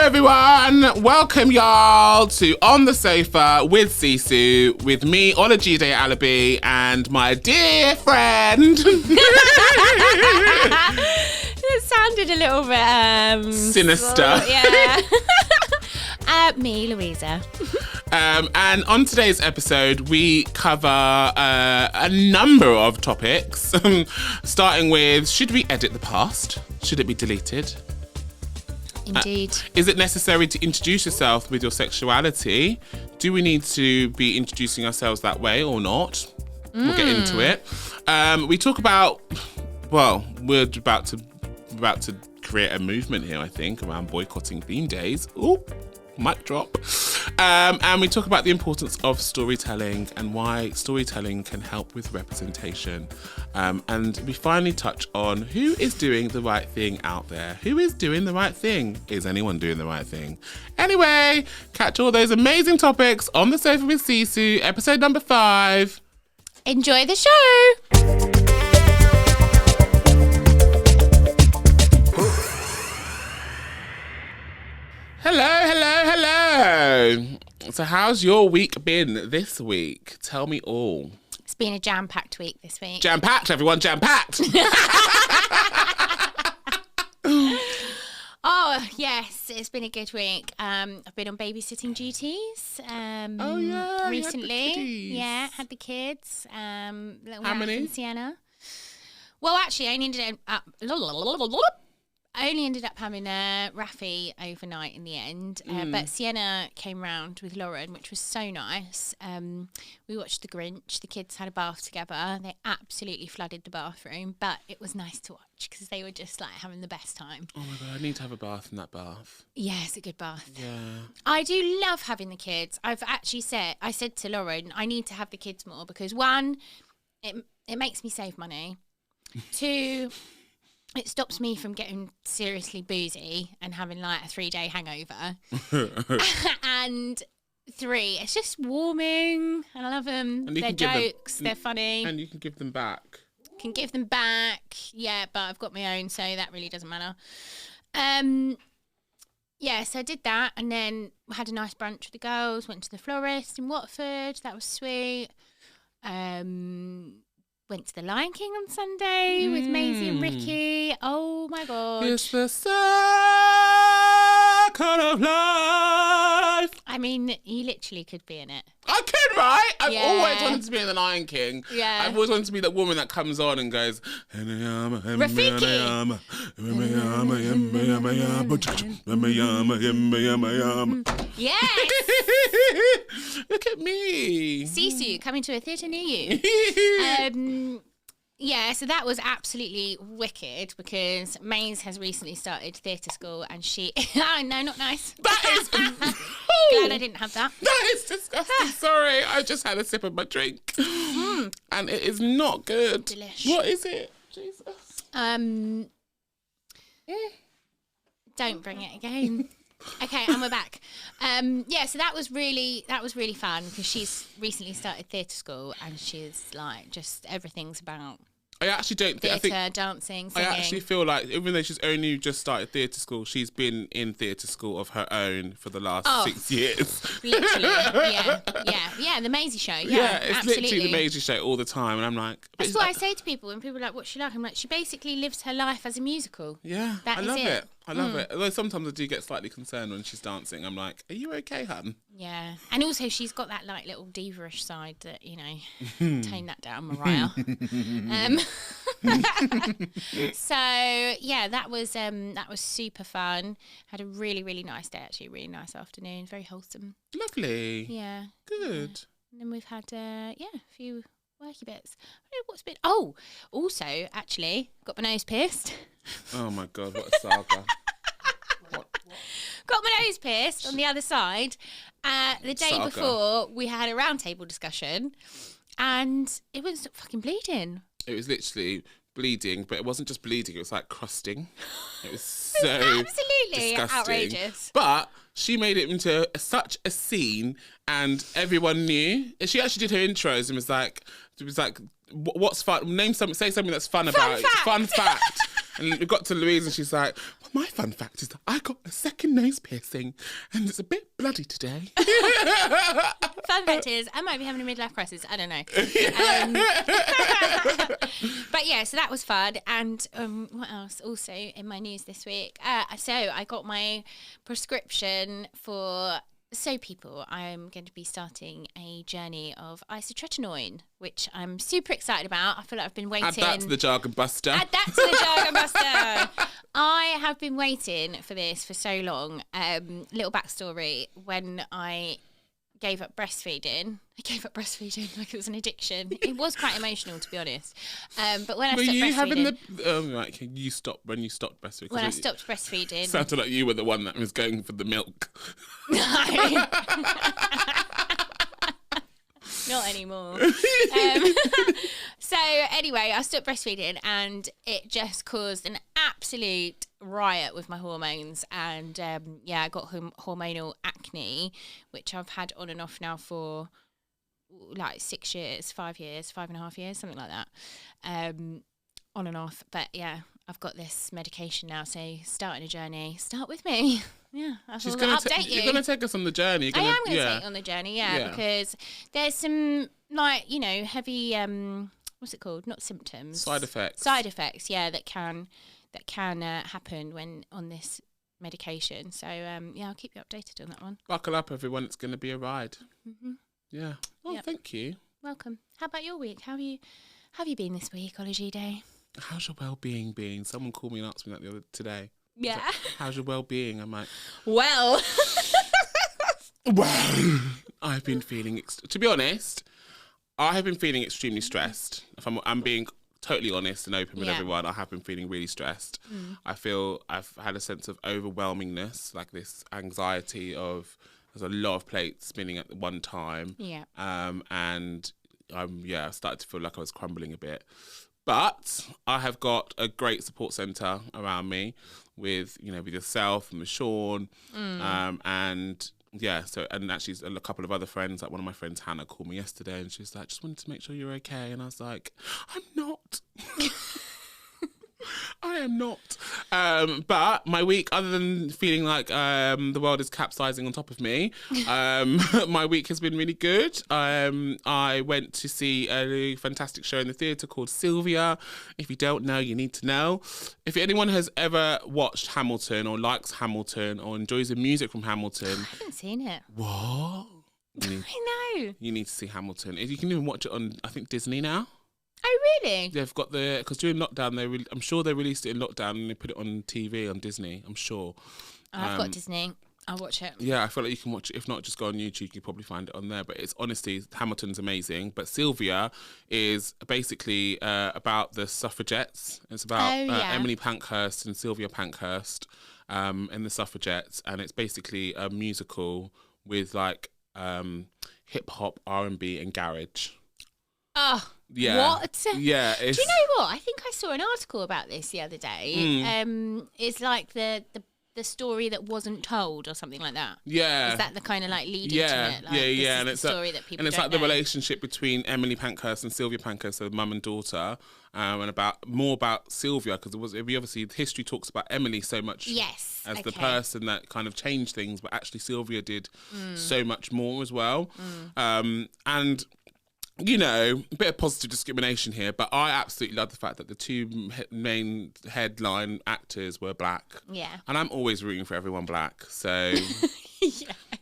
everyone. Welcome, y'all, to On the Sofa with Sisu, with me, Olajide Alabi, and my dear friend. It sounded a little bit sinister. Yeah. Me, Louisa. And on today's episode, we cover a number of topics, starting with, should we edit the past? Should it be deleted? Indeed. Is it necessary to introduce yourself with your sexuality? Do we need to be introducing ourselves that way or not? We'll get into it. We talk about, well, we're about to create a movement here, I think, around boycotting theme days. Ooh, mic drop. And we talk about the importance of storytelling and why storytelling can help with representation. And we finally touch on who is doing the right thing out there. Who is doing the right thing? Is anyone doing the right thing? Anyway, catch all those amazing topics on the Sofa with Sisu, episode number 5. Enjoy the show. Hello. So how's your week been this week? Tell me all. It's been a jam-packed week this week. Jam-packed, everyone, jam-packed. Oh, yes, it's been a good week. I've been on babysitting duties recently. Had the kids. Little How many? and Sienna. Well, actually, I only ended up having Rafi overnight in the end, but Sienna came round with Lauren, which was so nice. We watched The Grinch. The kids had a bath together. They absolutely flooded the bathroom, but it was nice to watch because they were just like having the best time. Oh my God, I need to have a bath in that bath. Yeah, it's a good bath. Yeah. I do love having the kids. I said to Lauren, I need to have the kids more because one, it makes me save money. 2, it stops me from getting seriously boozy and having like a 3-day hangover. And 3, it's just warming. I love them. They're jokes. They're funny. And you can give them back. Can give them back. Yeah, but I've got my own, so that really doesn't matter. Yeah, so I did that and then had a nice brunch with the girls, went to the florist in Watford. That was sweet. Went to the Lion King on Sunday with Maisie and Ricky. Oh my God. It's the circle of life. I mean, you literally could be in it. I could, right? I've Yeah. always wanted to be in the Lion King. Yeah. I've always wanted to be that woman that comes on and goes, Yes. Look at me. Sisu, coming to a theatre near you. Yeah, so that was absolutely wicked because Maze has recently started theatre school and she... Oh, no, not nice. That is... Glad I didn't have that. That is disgusting. Sorry, I just had a sip of my drink. And it is not good. Delish. What is it? Jesus. Don't bring it again. Okay, and we're back. Yeah, so that was really fun because she's recently started theatre school and she's like just everything's about I actually don't think... theatre, dancing, singing. I actually feel like even though she's only just started theatre school, she's been in theatre school of her own for the last 6 years. Literally, yeah, the Maisie show, It's absolutely. literally the Maisie show all the time, and I'm like... That's what I say to people when people are like, what's she like? I'm like, she basically lives her life as a musical. Yeah, That I is love it. it. I love it. Although sometimes I do get slightly concerned when she's dancing. I'm like, are you okay, hun? Yeah, and also she's got that like little diva-ish side that, you know, tone that down, Mariah. So yeah, that was super fun. Had a really, really nice day actually, really nice afternoon, very wholesome. Lovely. Yeah. Good. And then we've had a few worky bits. I don't know what's been. Oh, also actually got my nose pierced. Oh my God, what a saga. Got my nose pierced on the other side. The day Saga. before we had a roundtable discussion, and it wouldn't stop fucking bleeding. It was literally bleeding, but it wasn't just bleeding, it was like crusting. It was so Absolutely disgusting. outrageous. But she made it into such a scene and everyone knew. She actually did her intros and was like, what's fun? Name something, say something that's fun about it. fact. Fun fact. And we got to Louise and she's like, well, my fun fact is that I got a second nose piercing and it's a bit bloody today. Fun fact is, I might be having a midlife crisis. I don't know. But yeah, so that was fun. And what else? Also in my news this week. So I got my prescription for... So people, I'm going to be starting a journey of isotretinoin, which I'm super excited about. I feel like I've been waiting. Add that to the jargon buster. Add that to the jargon buster. I have been waiting for this for so long. Little backstory, when I gave up breastfeeding like it was an addiction. It was quite emotional, to be honest. But when I stopped breastfeeding... you stopped when you stopped breastfeeding. When I stopped breastfeeding... Sounded like you were the one that was going for the milk. No. Not anymore. So anyway, I stopped breastfeeding and it just caused an absolute riot with my hormones. And I got hormonal acne, which I've had on and off now for like 6 years, 5 years, 5.5 years, something like that. On and off. But yeah, I've got this medication now. So starting a journey. Start with me. Yeah, I'll update you. You're going to take us on the journey. I am going to take you on the journey, because there's some, like, heavy, what's it called? Not symptoms. Side effects. Side effects, yeah, that can happen when on this medication. So, I'll keep you updated on that one. Buckle up, everyone. It's going to be a ride. Mm-hmm. Yeah. Well, Thank you. Welcome. How about your week? How have you been this week, Olajide? How's your well-being been? Someone called me and asked me that today. Yeah. Like, how's your well-being? I'm like, well, I've been feeling, to be honest, I have been feeling extremely stressed. If I'm being totally honest and open with everyone, I have been feeling really stressed. I feel I've had a sense of overwhelmingness, like this anxiety of there's a lot of plates spinning at one time. Yeah. And I started to feel like I was crumbling a bit. But I have got a great support centre around me with yourself and with Sean. And actually a couple of other friends, like one of my friends, Hannah, called me yesterday and she was like, just wanted to make sure you're okay. And I was like, I'm not. I am not. But my week, other than feeling like the world is capsizing on top of me, my week has been really good. I went to see a fantastic show in the theatre called Sylvia. If you don't know, you need to know. If anyone has ever watched Hamilton or likes Hamilton or enjoys the music from Hamilton... I haven't seen it. What? I know. You need to see Hamilton. You can even watch it on, I think, Disney now. Oh, really? They've got because during lockdown, I'm sure they released it in lockdown and they put it on TV on Disney, I'm sure. I've got Disney. I'll watch it. Yeah, I feel like you can watch it. If not, just go on YouTube. You can probably find it on there. But it's honestly, Hamilton's amazing. But Sylvia is basically about the suffragettes. It's about Emily Pankhurst and Sylvia Pankhurst and the suffragettes. And it's basically a musical with like hip hop, R&B and garage. Oh, yeah. What? Yeah. Do you know what? I think I saw an article about this the other day. It's like the story that wasn't told or something like that. Yeah. Is that the kind of like lead into it? Like, And it's the story that people and it's don't like know. the relationship between Emily Pankhurst and Sylvia Pankhurst, so mum and daughter, and more about Sylvia, because obviously history talks about Emily so much as the person that kind of changed things, but actually Sylvia did so much more as well. And a bit of positive discrimination here, but I absolutely love the fact that the two main headline actors were black. Yeah. And I'm always rooting for everyone black. So, and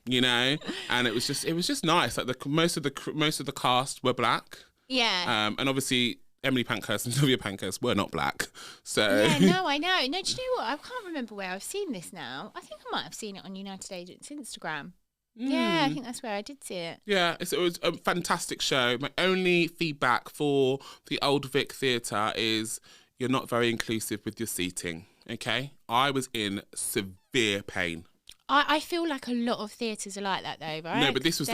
it was just nice. Like most of the cast were black. Yeah. And obviously Emily Pankhurst and Sylvia Pankhurst were not black. So yeah, no, I know. No, do you know what? I can't remember where I've seen this now. I think I might have seen it on United Agents Instagram. Yeah, I think that's where I did see it. Yeah, it was a fantastic show. My only feedback for the Old Vic Theatre is you're not very inclusive with your seating, okay? I was in severe pain. I feel like a lot of theatres are like that though, right? No, but this was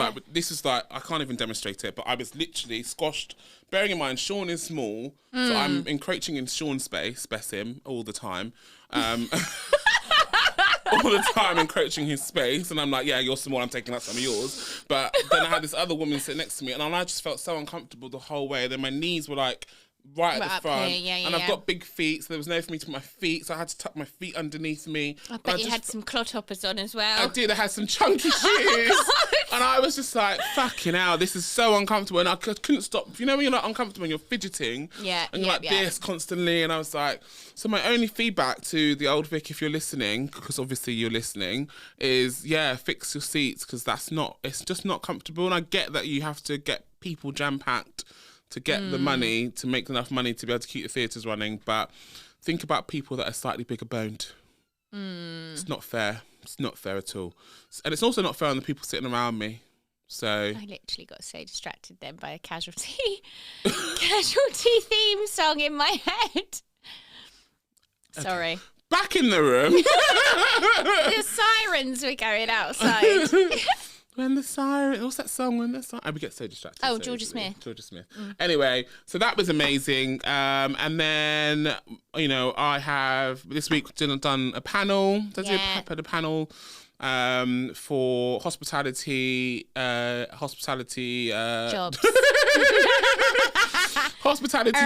like, I can't even demonstrate it, but I was literally squashed. Bearing in mind, Sean is small, so I'm encroaching in Sean's space, bless him, all the time. All the time encroaching his space, and I'm like, yeah, you're small, I'm taking up some of yours. But then I had this other woman sit next to me, and I just felt so uncomfortable the whole way. Then my knees were like right at Right the up front. here, yeah, and I've yeah. got big feet, so there was no for me to put my feet, so I had to tuck my feet underneath me. I bet you had some clodhoppers on as well. I did. I had some chunky shoes. And I was just like, fucking hell, this is so uncomfortable. And I couldn't stop. You know when you're like uncomfortable and you're fidgeting? Yeah, And you're like this constantly. And I was like, so my only feedback to the old Vic, if you're listening, because obviously you're listening, is, yeah, fix your seats, because it's just not comfortable. And I get that you have to get people jam-packed to get the money, to make enough money to be able to keep the theatres running. But think about people that are slightly bigger boned. It's not fair. It's not fair at all. And it's also not fair on the people sitting around me. So I literally got so distracted then by a casualty theme song in my head. Sorry. Back in the room. The sirens were going outside. When the siren, what's that song? When the siren, we get so distracted. Oh, so Georgia easily. Smith. Georgia Smith. Anyway, so that was amazing. And then, you know, I have this week done a panel. Had a panel for hospitality Jobs. hospitality.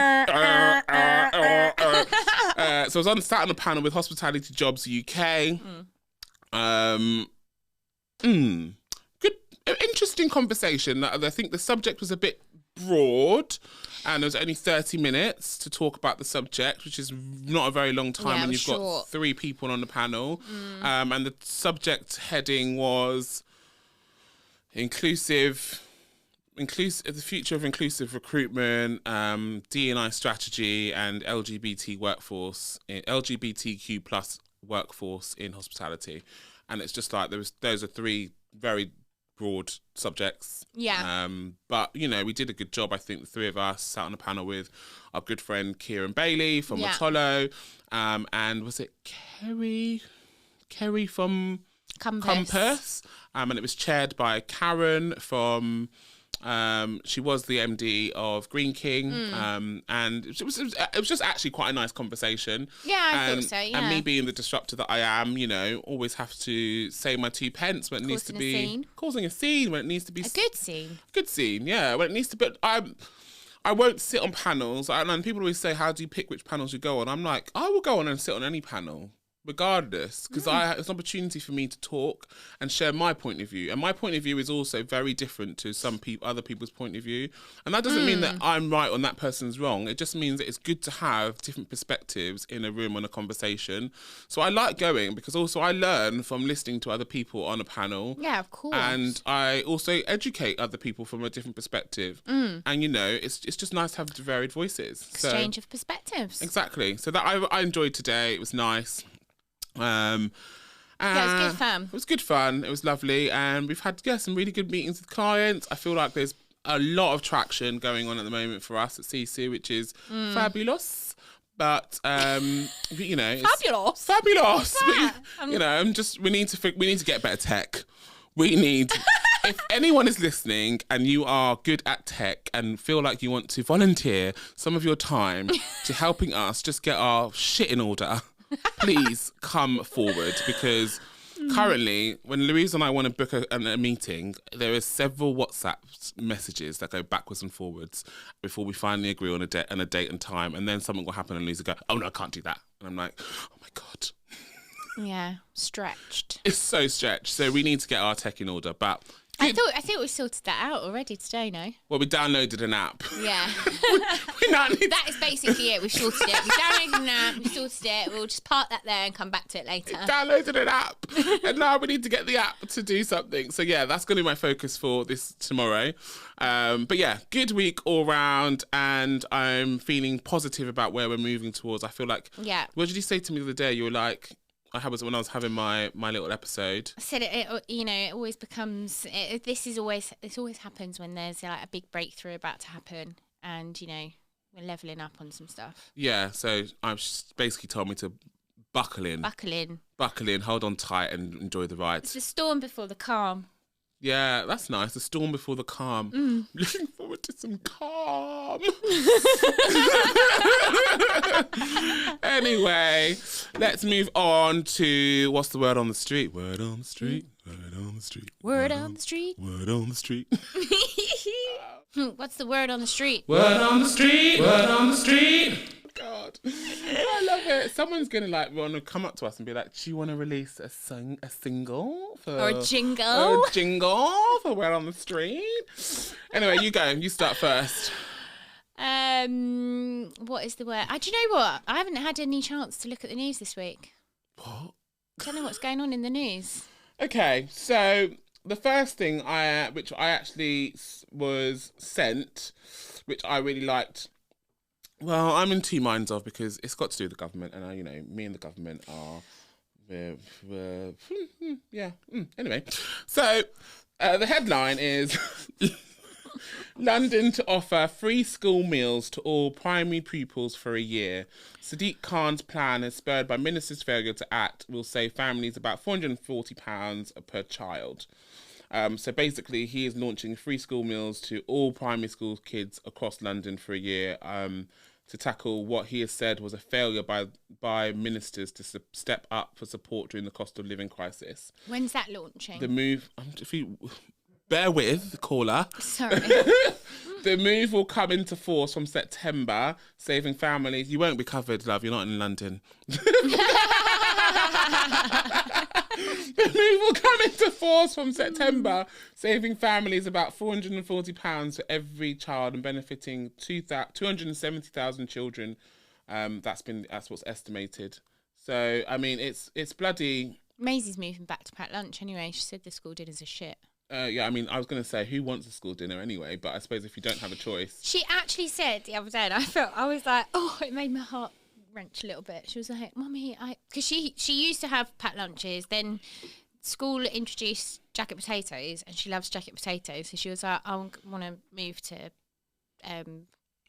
So I was sat on a panel with Hospitality Jobs UK. Good, interesting conversation. I think the subject was a bit broad, and there was only 30 minutes to talk about the subject, which is not a very long time when you've got 3 people on the panel. And the subject heading was the future of inclusive recruitment, D&I strategy, and LGBTQ plus workforce in hospitality. And it's just like those are 3 very broad subjects. Yeah. But, you know, we did a good job. I think the 3 of us sat on a panel with our good friend Kieran Bailey from Matolo. And was it Kerry from Compass? And it was chaired by Karen from... she was the MD of Green King, and it was just actually quite a nice conversation. Yeah, I thought so. Yeah. And me being the disruptor that I am, you know, always have to say my 2 pence when it needs to be causing a scene, when it needs to be a good scene. Good scene, yeah. When it needs to be. I won't sit on panels, and people always say, "How do you pick which panels you go on?" I'm like, I will go on and sit on any panel, regardless, because it's an opportunity for me to talk and share my point of view, and my point of view is also very different to other people's point of view, and that doesn't mean that I'm right and that person's wrong. It just means that it's good to have different perspectives in a room on a conversation. So I like going, because also I learn from listening to other people on a panel. Yeah, of course. And I also educate other people from a different perspective. And you know, it's just nice to have varied voices. Exchange of perspectives. Exactly. So that I enjoyed today. It was nice. Yeah, it was good fun. It was good fun. It was lovely, and we've had some really good meetings with clients. I feel like there's a lot of traction going on at the moment for us at CC, which is fabulous. But you know, Fabulous. But, you know, we need to get better tech. We need. If anyone is listening and you are good at tech and feel like you want to volunteer some of your time to helping us just get our shit in order, please come forward, because currently when Louisa and I want to book a meeting, there are several WhatsApp messages that go backwards and forwards before we finally agree on a date and time, and then something will happen and Louisa go, "Oh no, I can't do that," and I'm like, "Oh my God." Yeah, stretched. It's so stretched. So we need to get our tech in order, but I thought we sorted that out already today, no? well, we downloaded an app. Yeah. That is basically it. We sorted it. We downloaded an app, we sorted it. We'll just park that there and come back to it later. Downloaded an app. And now we need to get the app to do something. So yeah, that's going to be my focus for this tomorrow. But yeah, good week all round, and I'm feeling positive about where we're moving towards. I feel like... Yeah. What did you say to me the other day? You were like... when I was having my little episode. I said it always becomes. This always happens when there's like a big breakthrough about to happen, and you know we're leveling up on some stuff. Yeah, so I've basically told me to buckle in, hold on tight, and enjoy the ride. It's the storm before the calm. Yeah, that's nice. The storm before the calm. Looking forward to some calm. Anyway, let's move on to what's the word on the street? Word on the street. Word on the street. Word on the street. Word on the street. What's the word on the street? Word on the street. Word on the street. God, I love it. Someone's gonna want to come up to us and be like, "Do you want to release a single Or a jingle? Or a jingle for Word on the Street?" Anyway, you go. You start first. What is the word? Do you know what? I haven't had any chance to look at the news this week. What? I don't know what's going on in the news. Okay, so the first thing which I actually was sent, which I really liked. Well, I'm in two minds of, because it's got to do with the government, and me and the government are, yeah. Anyway, so the headline is London to offer free school meals to all primary pupils for a year. Sadiq Khan's plan, as spurred by ministers' failure to act, will save families about £440 per child. So basically, he is launching free school meals to all primary school kids across London for a year, to tackle what he has said was a failure by ministers to step up for support during the cost of living crisis. When's that launching? The move, if you bear with, caller. Sorry. The move will come into force from September, saving families. You won't be covered, love. You're not in London. The move will come into force from September, saving families about £440 for every child and benefiting 270,000 children. That's what's estimated. So I mean, it's bloody. Maisie's moving back to pack lunch anyway. She said the school dinners are shit. Yeah, I mean, I was going to say, who wants a school dinner anyway? But I suppose if you don't have a choice. She actually said the other day, and I was like, oh, it made my heart wrench a little bit. She was like, "Mummy, because she used to have packed lunches, then school introduced jacket potatoes, and she loves jacket potatoes, so she was like, I want to move to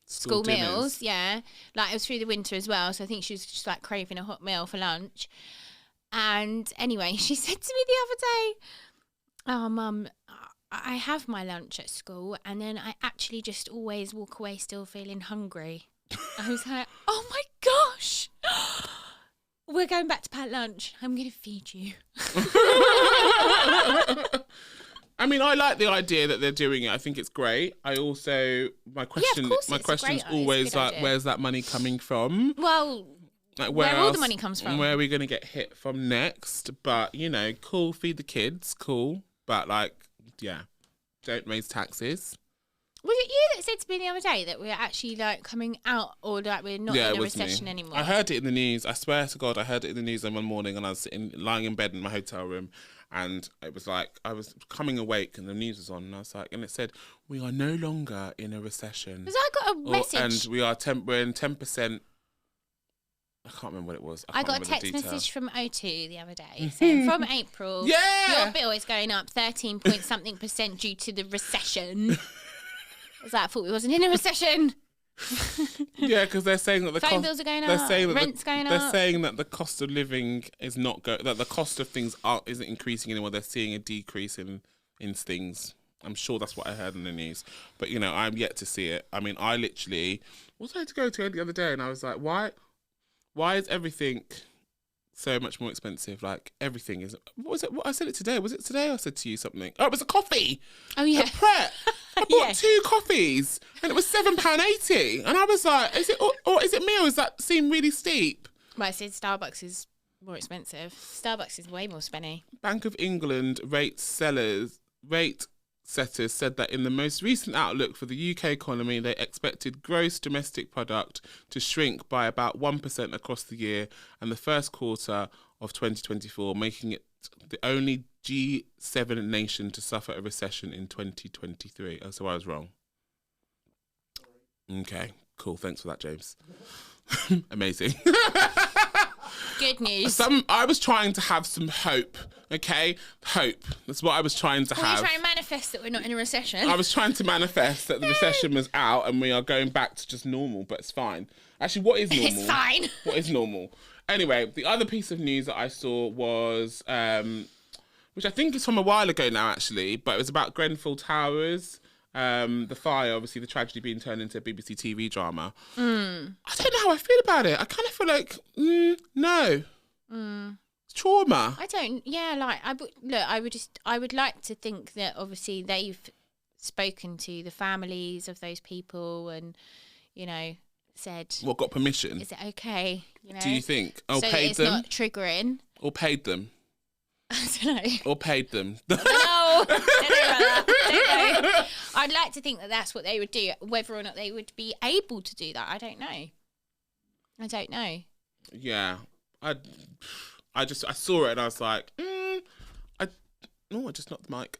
school meals." Yeah, like it was through the winter as well, so I think she was just like craving a hot meal for lunch. And anyway, she said to me the other day, "Oh, Mum, I have my lunch at school, and then I actually just always walk away still feeling hungry." I was like, oh my gosh, we're going back to packed lunch. I'm going to feed you. I mean, I like the idea that they're doing it. I think it's great. I also, my question's always like, where's that money coming from? Well, like where all the money comes from. Where are we going to get hit from next? But, cool, feed the kids, cool. But yeah, don't raise taxes. Was it you that said to me the other day that we're actually coming out, or that we're not in a recession anymore? I heard it in the news. I swear to God, I heard it in the news one morning, and I was lying in bed in my hotel room, and it was like I was coming awake, and the news was on, and I was like, and it said, "We are no longer in a recession." Because I got a message, and we're in 10%. I can't remember what it was. I got a text message from O2 the other day saying from April, your bill is going up 13 point something% due to the recession. I was like, I thought we wasn't in a recession. Yeah, because they're saying that the phone bills are going up, rent's going up. They're saying that the cost of living is that the cost of things isn't increasing anymore. They're seeing a decrease in things. I'm sure that's what I heard in the news. But, I'm yet to see it. I mean, I literally was I had to go to the other day, and I was like, why is everything so much more expensive? Like, everything is. What was it? I said it today. Was it today I said to you something? Oh, it was a coffee. Oh, yeah. A Pret. I bought 2 coffees, and it was £7.80. And I was like, is it or is it me, or does that seem really steep? Well, I said Starbucks is more expensive. Starbucks is way more spenny. Bank of England rate setters said that in the most recent outlook for the UK economy, they expected gross domestic product to shrink by about 1% across the year and the first quarter of 2024, making it the only G7 nation to suffer a recession in 2023. Oh, so I was wrong. Okay, cool. Thanks for that, James. Amazing. Good news. I was trying to have some hope, okay? Hope. That's what I was trying to have. Were you trying to manifest that we're not in a recession? I was trying to manifest that the recession was out and we are going back to just normal, but it's fine. Actually, what is normal? It's fine. What is normal? Anyway, the other piece of news that I saw was, which I think is from a while ago now, actually, but it was about Grenfell Towers. The fire, obviously the tragedy being turned into a BBC TV drama. I don't know how I feel about it. I kind of feel like, no. It's trauma. I don't, yeah, I would like to think that obviously they've spoken to the families of those people and, you know, said, What, got permission? is it okay? You know? Do you think? Or so paid it's them? not triggering. Or paid them? I don't know. Or paid them? No, don't know about that. Don't know. I'd like to think that that's what they would do. Whether or not they would be able to do that, I don't know. I don't know. Yeah, I saw it and I was like, I just knocked the mic.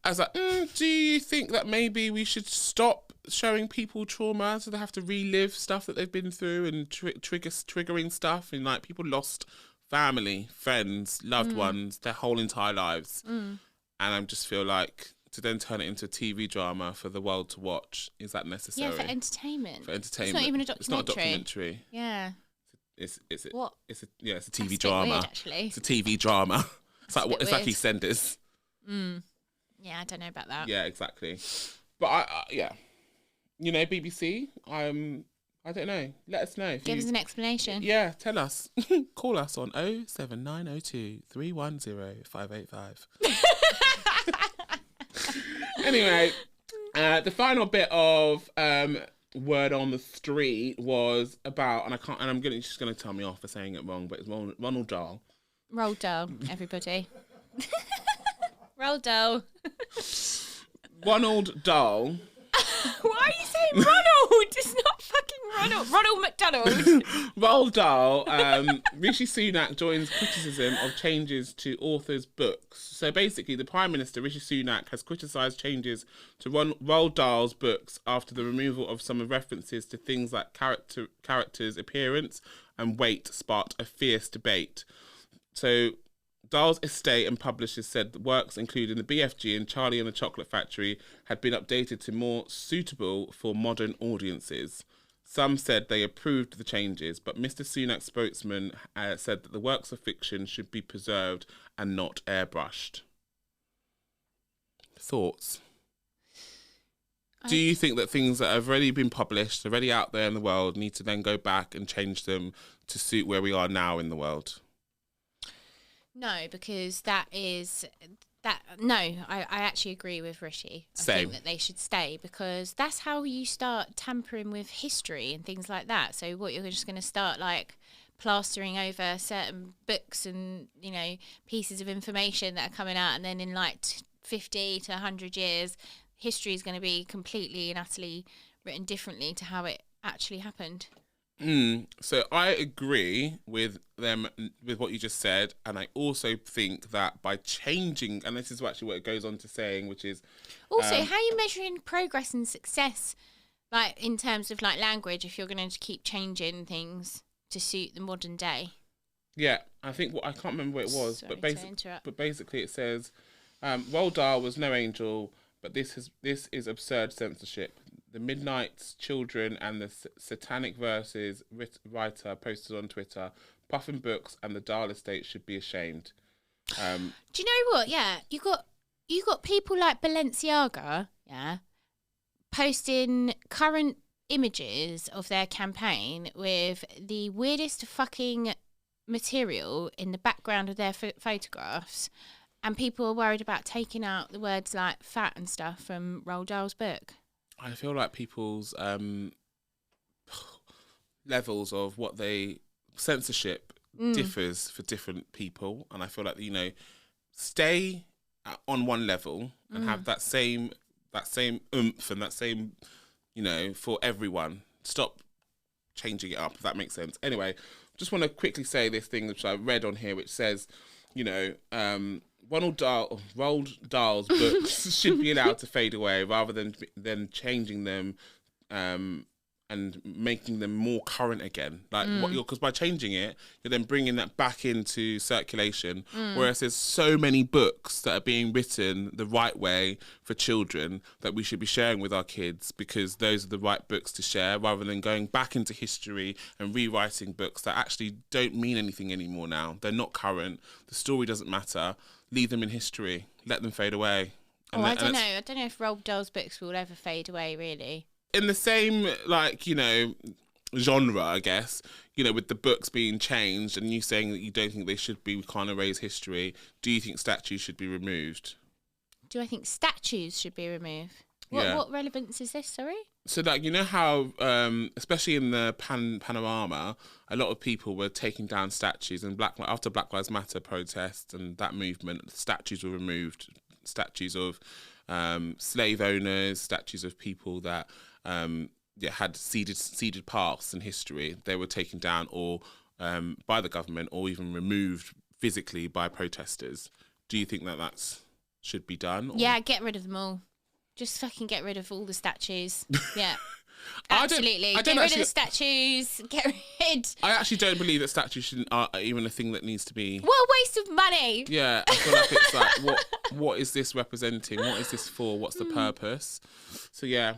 I was like, do you think that maybe we should stop showing people trauma so they have to relive stuff that they've been through and triggering stuff, and like people lost family, friends, loved ones their whole entire lives, and I just feel like to then turn it into a TV drama for the world to watch, is that necessary? Yeah, for entertainment. For entertainment. It's not even a documentary. It's not a documentary. Yeah. It's what? It's a TV That's a bit drama. weird, actually. It's a TV drama. It's like bit like weird. EastEnders. Yeah, I don't know about that. Yeah, exactly. But I you know, BBC. I don't know. Let us know. If Give us an explanation. Yeah, tell us. Call us on 07902 310 585. Anyway, the final bit of word on the street was about, and I'm just gonna tell me off for saying it wrong, but it's Ronald Dahl. Roald Dahl, everybody. Roald Dahl. Ronald Dahl. Why are you saying Ronald? It's not fucking Ronald. Ronald McDonald. Roald Dahl, Rishi Sunak joins criticism of changes to authors' books. So basically, the Prime Minister, Rishi Sunak, has criticised changes to Roald Dahl's books after the removal of some references to things like characters' appearance and weight sparked a fierce debate. So Dahl's estate and publishers said that works including the BFG and Charlie and the Chocolate Factory had been updated to more suitable for modern audiences. Some said they approved the changes, but Mr. Sunak's spokesman said that the works of fiction should be preserved and not airbrushed. Thoughts? Do you think that things that have already been published, already out there in the world, need to then go back and change them to suit where we are now in the world? No, because I actually agree with Rishi. I Same. think that they should stay because that's how you start tampering with history and things like that. So what, you're just going to start like plastering over certain books and, you know, pieces of information that are coming out, and then in like 50 to 100 years, history is going to be completely and utterly written differently to how it actually happened. So I agree with them, with what you just said, and I also think that by changing, and this is actually what it goes on to saying, which is also how are you measuring progress and success, like in terms of like language, if you're going to keep changing things to suit the modern day? Yeah, I think I can't remember what it was, Sorry but basically it says Roald Dahl was no angel, but this is absurd censorship. The Midnight's Children and the Satanic Verses writer posted on Twitter, Puffin Books and the Dahl estate should be ashamed. Do you know what? Yeah, you got people like Balenciaga, yeah, posting current images of their campaign with the weirdest fucking material in the background of their photographs, and people are worried about taking out the words like fat and stuff from Roald Dahl's book. I feel like people's levels of what they censorship differs for different people, and I feel like, you know, stay on one level and have that same oomph and that same, you know, for everyone. Stop changing it up, if that makes sense. Anyway, just want to quickly say this thing which I read on here, which says, you know, Roald Dahl's books should be allowed to fade away rather than changing them and making them more current again. Like because by changing it, you're then bringing that back into circulation. Whereas there's so many books that are being written the right way for children that we should be sharing with our kids, because those are the right books to share, rather than going back into history and rewriting books that actually don't mean anything anymore now. They're not current. The story doesn't matter. Leave them in history. Let them fade away. I don't know. I don't know if Roald Dahl's books will ever fade away, really. In the same, like, you know, genre, I guess, you know, with the books being changed and you saying that you don't think they should be, we can't erase history, do you think statues should be removed? Do I think statues should be removed? What relevance is this? Sorry. So like, you know how, especially in the panorama, a lot of people were taking down statues, and after Black Lives Matter protests and that movement, statues were removed. Statues of slave owners, statues of people that had ceded paths in history. They were taken down or by the government, or even removed physically by protesters. Do you think that should be done? Or? Yeah, get rid of them all. Just fucking get rid of all the statues. Yeah. Absolutely. Get rid of the statues. Get rid. I actually don't believe that statues are even a thing that needs to be. What a waste of money. Yeah, I feel like it's like, what is this representing? What is this for? What's the purpose? So yeah,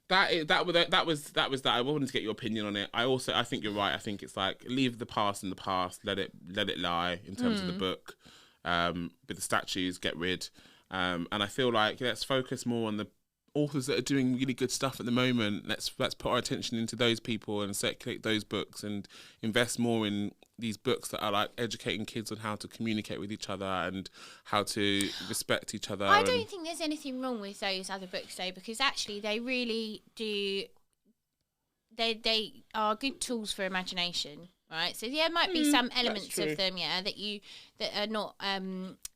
that was that. I wanted to get your opinion on it. I think you're right. I think it's like, leave the past in the past. Let it lie in terms of the book. With the statues, get rid. And I feel like let's focus more on the authors that are doing really good stuff at the moment. Let's put our attention into those people and circulate those books, and invest more in these books that are like educating kids on how to communicate with each other and how to respect each other. I don't think there's anything wrong with those other books though, because actually they really do. They are good tools for imagination, right? So there might be some elements of them, that are not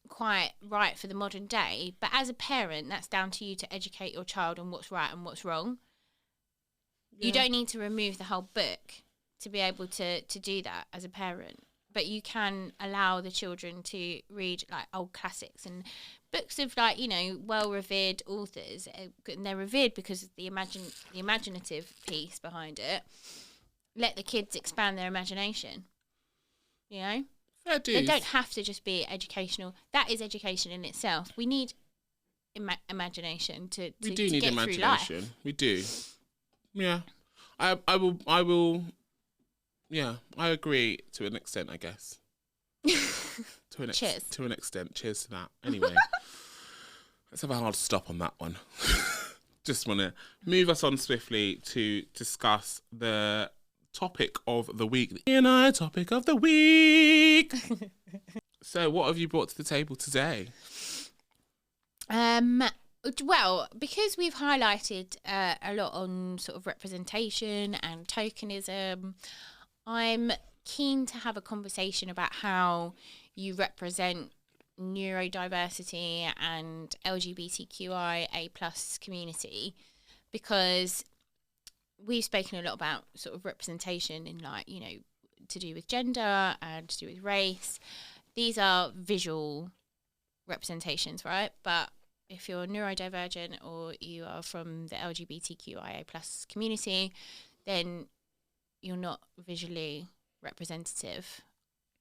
quite right for the modern day. But as a parent, that's down to you to educate your child on what's right and what's wrong. Yeah. You don't need to remove the whole book to be able to do that as a parent. But you can allow the children to read like old classics and books of like, well-revered authors. And they're revered because of the imaginative piece behind it. Let the kids expand their imagination. Fair dues. They don't have to just be educational. That is education in itself. We need imagination to get through life. We do need imagination. We do. Yeah. I will. Yeah, I agree to an extent, I guess. Cheers. To an extent. Cheers to that. Anyway, let's have a hard stop on that one. Just want to move us on swiftly to discuss the topic of the week. Topic of the week. So, what have you brought to the table today? Well, because we've highlighted a lot on sort of representation and tokenism, I'm keen to have a conversation about how you represent neurodiversity and LGBTQIA+ community, because we've spoken a lot about sort of representation in to do with gender and to do with race. These are visual representations, right? But if you're neurodivergent or you are from the LGBTQIA+ community, then you're not visually representative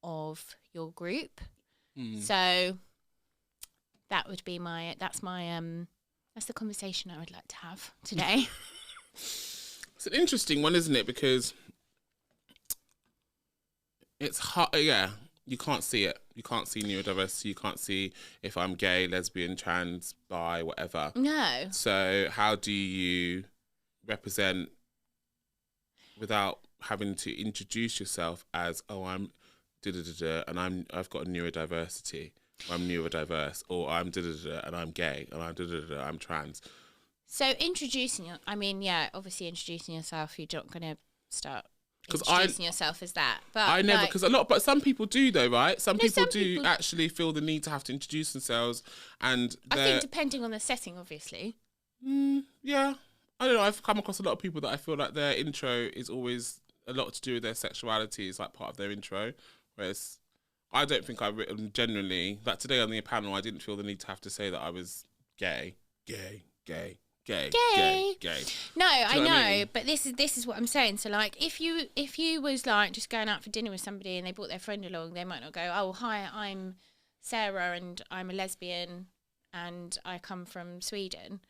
of your group. So that would be that's the conversation I would like to have today. It's an interesting one, isn't it? Because it's hard. Yeah, you can't see it. You can't see neurodiversity. You can't see if I'm gay, lesbian, trans, bi, whatever. No. So how do you represent without having to introduce yourself as, I'm da-da-da-da, and I've got a neurodiversity, or I'm neurodiverse, or I'm da-da-da-da, and I'm gay, and I'm da-da-da-da, I'm trans. So obviously introducing yourself, you're not going to start introducing yourself as that. But I never, but some people do though, right? Some people actually feel the need to have to introduce themselves, and I think depending on the setting, obviously. Yeah. I don't know, I've come across a lot of people that I feel like their intro is always a lot to do with their sexuality. It's like part of their intro. Whereas I don't think I've written generally, like today on the panel, I didn't feel the need to have to say that I was gay. No, I know, but this is what I'm saying. So like, if you was like just going out for dinner with somebody and they brought their friend along, they might not go, oh hi, I'm Sarah and I'm a lesbian and I come from Sweden.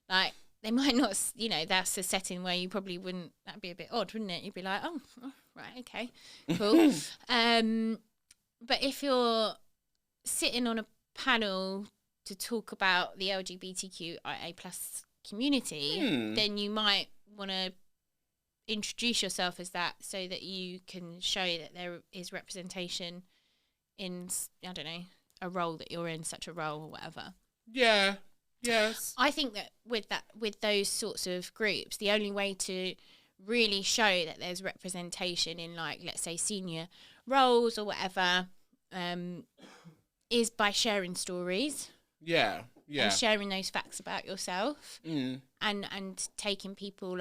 Like, they might not, that's a setting where you probably wouldn't, that'd be a bit odd, wouldn't it? You'd be like, oh right, okay, cool. But if you're sitting on a panel to talk about the LGBTQIA+ community, then you might want to introduce yourself as that so that you can show that there is representation in, I don't know, a role that you're in, such a role or whatever. Yeah. Yes. I think that with those sorts of groups, the only way to really show that there's representation in, like, let's say senior roles or whatever, is by sharing stories. Yeah. Yeah. And sharing those facts about yourself. Mm. And taking people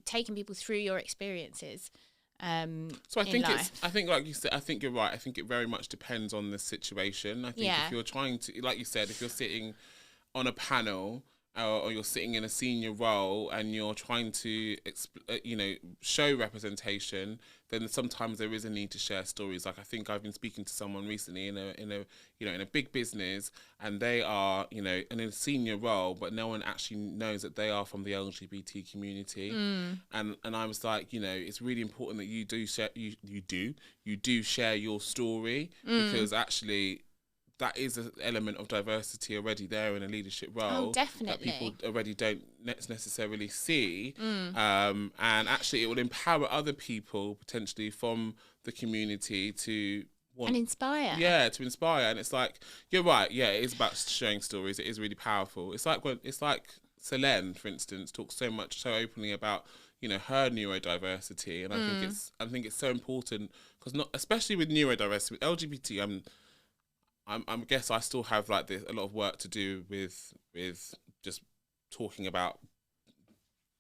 taking people through your experiences. So I think like you said, I think you're right. I think it very much depends on the situation. I think if you're trying to, like you said, if you're sitting on a panel or you're sitting in a senior role and you're trying to, show representation, then sometimes there is a need to share stories. Like, I think I've been speaking to someone recently in a big business, and they are, in a senior role, but no one actually knows that they are from the LGBT community. And I was like, it's really important that you do share, you do share your story, because actually that is an element of diversity already there in a leadership role. Oh, definitely. That people already don't necessarily see. And actually it will empower other people potentially from the community to and inspire. Yeah, to inspire. And it's like, you're right. Yeah, it is about sharing stories. It is really powerful. It's like Selene, for instance, talks so openly about, her neurodiversity. And I think it's so important, because especially with neurodiversity, with LGBT, I guess I still have like a lot of work to do with just talking about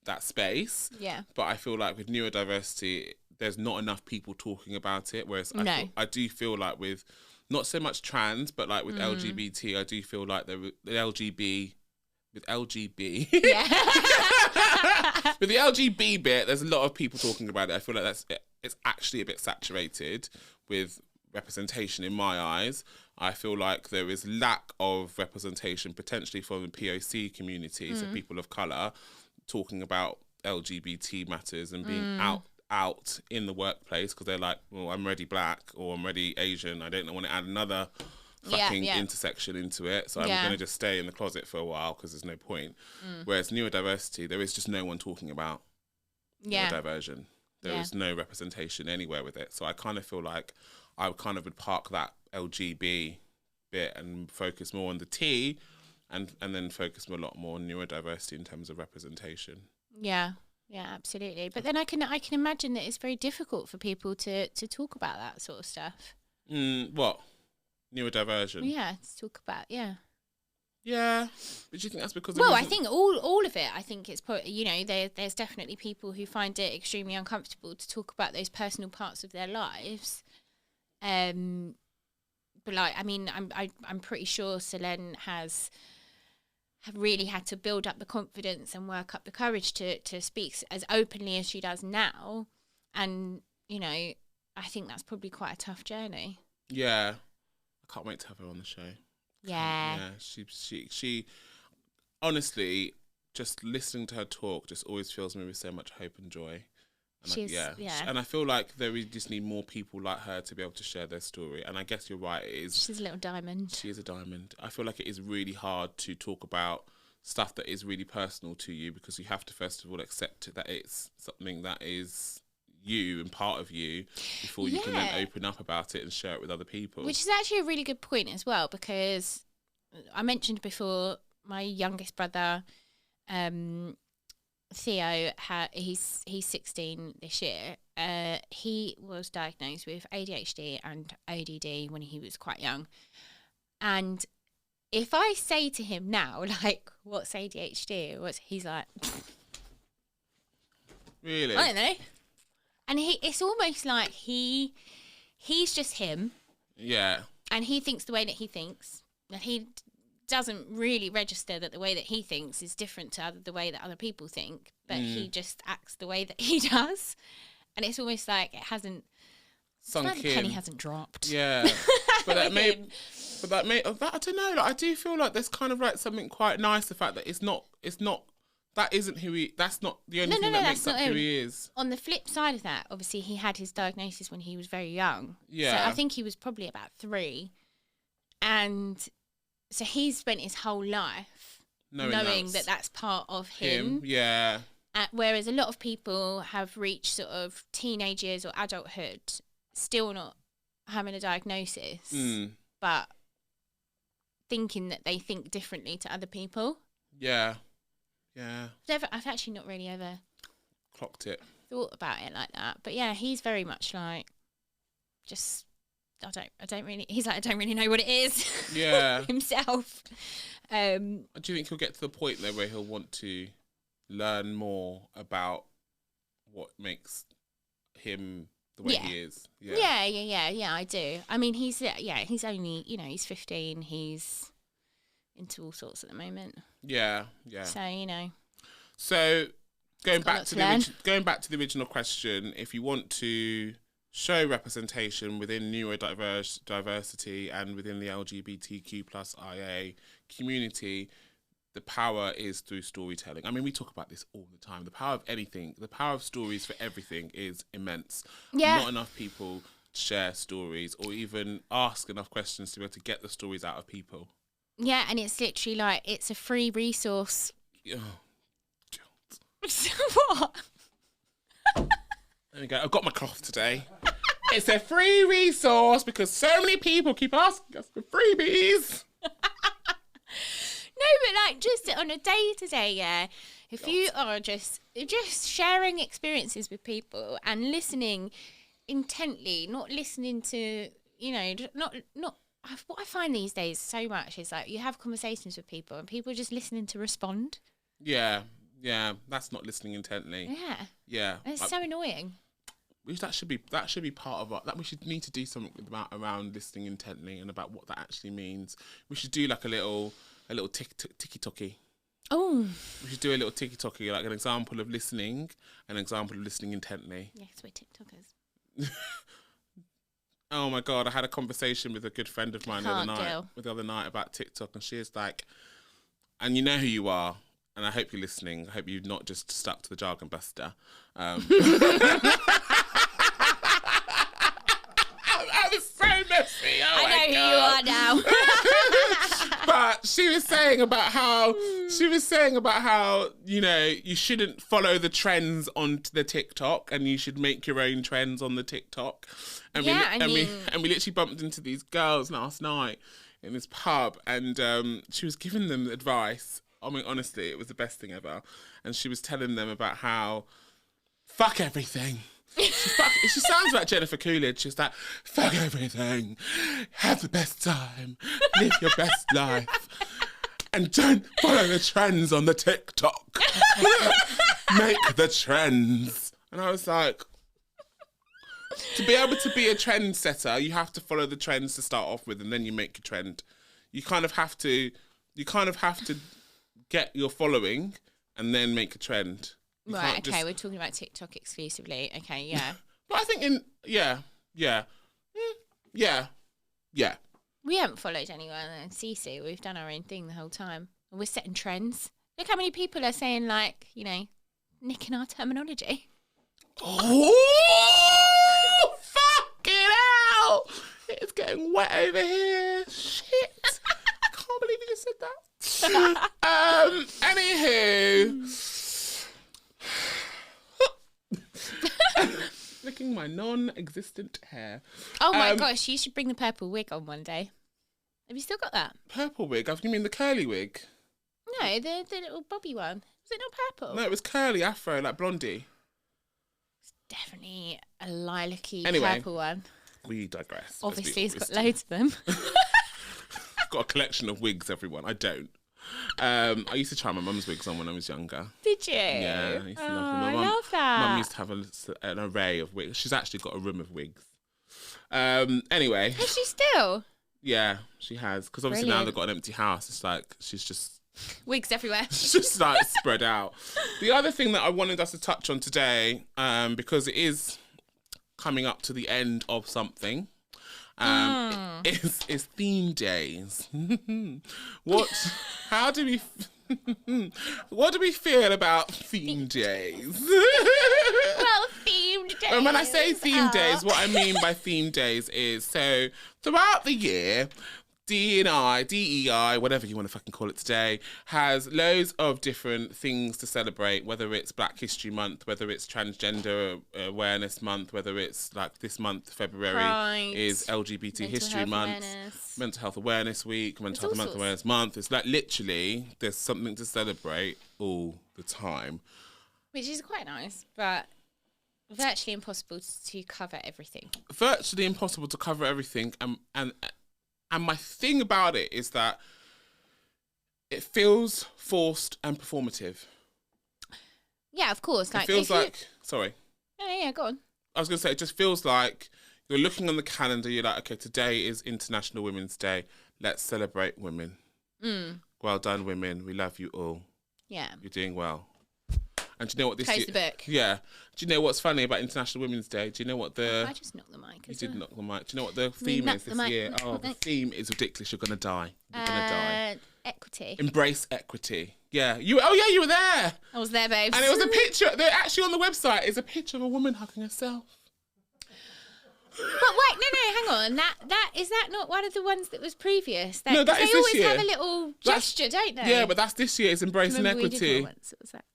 that space. Yeah. But I feel like with neurodiversity, there's not enough people talking about it. Whereas I do feel like with not so much trans, but like with LGBT, I do feel like with LGB. Yeah. With the LGB bit, there's a lot of people talking about it. I feel like it's actually a bit saturated with representation in my eyes. I feel like there is lack of representation potentially from the POC community, so people of colour, talking about LGBT matters and being out in the workplace, because they're like, well, I'm already black or I'm already Asian. I don't want to add another fucking intersection into it, so I'm going to just stay in the closet for a while because there's no point. Whereas neurodiversity, there is just no one talking about neurodiversion. There is no representation anywhere with it. So I kind of feel like I would park that LGB bit and focus more on the T, and then focus a lot more on neurodiversity in terms of representation. Yeah, absolutely. But then I can imagine that it's very difficult for people to talk about that sort of stuff. What? Neurodiversion? Yeah, to talk about, yeah. Yeah, but do you think that's because? Well, I think all of it. I think it's there's definitely people who find it extremely uncomfortable to talk about those personal parts of their lives. But like, I mean, I'm pretty sure Selene have really had to build up the confidence and work up the courage to speak as openly as she does now, and I think that's probably quite a tough journey. Yeah, I can't wait to have her on the show. Yeah. She honestly, just listening to her talk just always fills me with so much hope and joy. And and I feel like we just need more people like her to be able to share their story. And I guess you're right, she's a little diamond. She is a diamond. I feel like it is really hard to talk about stuff that is really personal to you, because you have to first of all accept that it's something that is you and part of you before you can then open up about it and share it with other people. Which is actually a really good point as well, because I mentioned before my youngest brother, Theo, he's 16 this year. He was diagnosed with ADHD and ADD when he was quite young. And if I say to him now, like, what's ADHD? He's like, really? I don't know. And it's almost like he's just him. Yeah. And he thinks the way that he thinks. And he doesn't really register that the way that he thinks is different to the way that other people think. But he just acts the way that he does. And it's almost like it hasn't... sunk in. The penny hasn't dropped. Yeah. But that may... I don't know. Like, I do feel like there's kind of like something quite nice, the fact that it's not... That isn't who he... That's not the only thing that makes up who he is. On the flip side of that, obviously, he had his diagnosis when he was very young. Yeah. So I think he was probably about 3. And so he's spent his whole life knowing that that's part of him. Yeah. Whereas a lot of people have reached sort of teenage years or adulthood, still not having a diagnosis. But thinking that they think differently to other people. Yeah. Yeah. I've actually not really ever Clocked it. thought about it like that. But yeah, he's very much like, just, I don't really know what it is. Yeah. himself. Do you think he'll get to the point though where he'll want to learn more about what makes him the way he is? Yeah, I do. I mean, he's only, he's 15. He's into all sorts at the moment. Yeah. So, So going back to the original question, if you want to show representation within neurodiversity and within the LGBTQ+IA community, the power is through storytelling. I mean, we talk about this all the time. The power of anything, the power of stories for everything is immense. Yeah. Not enough people share stories or even ask enough questions to be able to get the stories out of people. Yeah, and it's literally like, it's a free resource. Oh, What? there we go. I've got my cloth today. It's a free resource because so many people keep asking us for freebies. No, but like just on a day-to-day, yeah. If you are just sharing experiences with people and listening intently, not listening to, not what I find these days so much is like you have conversations with people and people are just listening to respond. Yeah, that's not listening intently. Yeah. And it's so annoying. That should be part of we should need to do something around listening intently and about what that actually means. We should do like a little tiki-toki. Oh. We should do a little tiki-toki, like an example of listening, an example of listening intently. Yes, we're TikTokers. Oh my God, I had a conversation with a good friend of mine the other night about TikTok, and she is like, and you know who you are, and I hope you're listening. I hope you're not just stuck to the jargon buster. I was so messy. Oh, I know who you are now. But she was saying about how you shouldn't follow the trends on the TikTok and you should make your own trends on the TikTok. And we literally bumped into these girls last night in this pub, and she was giving them advice. I mean, honestly, it was the best thing ever. And she was telling them about how fuck everything. She sounds like Jennifer Coolidge. She's like, fuck everything, have the best time, live your best life, and don't follow the trends on the TikTok. Make the trends. And I was like, to be able to be a trendsetter, you have to follow the trends to start off with, and then you make your trend. You kind of have to get your following and then make a trend. Right, okay, we're talking about TikTok exclusively. Okay, yeah. But I think yeah. We haven't followed anyone in Sisu. We've done our own thing the whole time. And we're setting trends. Look how many people are saying, like, nicking our terminology. Oh, fucking hell! It's getting wet over here. Shit. I can't believe you just said that. Anywho. Licking my non-existent hair. Oh my gosh, you should bring the purple wig on one day. Have you still got that? Purple wig? You mean the curly wig? No, the little bobby one. Was it not purple? No, it was curly afro, like blondie. It's definitely a lilac-y purple one. We digress. Obviously, he's got loads of them. I've got a collection of wigs, everyone. I don't. I used to try my mum's wigs on when I was younger. Did you? Yeah, I used to love them. I love that. Mum used to have an array of wigs. She's actually got a room of wigs. Anyway. Has she still? Yeah, she has. Because obviously now they've got an empty house. It's like she's just... wigs everywhere. It's just like spread out. The other thing that I wanted us to touch on today, because it is coming up to the end of something, is theme days. What do we feel about theme days? Well, themed days. And when I say theme days, what I mean by theme days is, so throughout the year, DEI, whatever you want to fucking call it today, has loads of different things to celebrate, whether it's Black History Month, whether it's Transgender Awareness Month, whether it's like this month, February, Pride, is LGBT mental History health Month, awareness. Mental Health Awareness Week, Mental all Health sorts. Awareness Month. It's like literally there's something to celebrate all the time. Which is quite nice, but virtually impossible to cover everything. Virtually impossible to cover everything. And my thing about it is that it feels forced and performative. Yeah, of course. Like, It feels like... Sorry. Yeah, go on. I was going to say, it just feels like you're looking on the calendar, you're like, okay, today is International Women's Day. Let's celebrate women. Well done, women. We love you all. Yeah. You're doing well. And do you know what this Close year... the book. Yeah. Do you know what's funny about International Women's Day? Do you know what the... I just knocked the mic. You did knock the mic. Do you know what the theme is this year? Oh, the theme is ridiculous. You're going to die. You're going to die. Equity. Embrace equity. Yeah. You were there. I was there, babes. And it was a picture. They're actually on the website. It's a picture of a woman hugging herself. But wait, no, hang on. That is that not one of the ones that was previous? No, that is they this always year. have a little gesture, don't they? Yeah, but that's this year. It's embracing Remember we did equity. one once. What was that?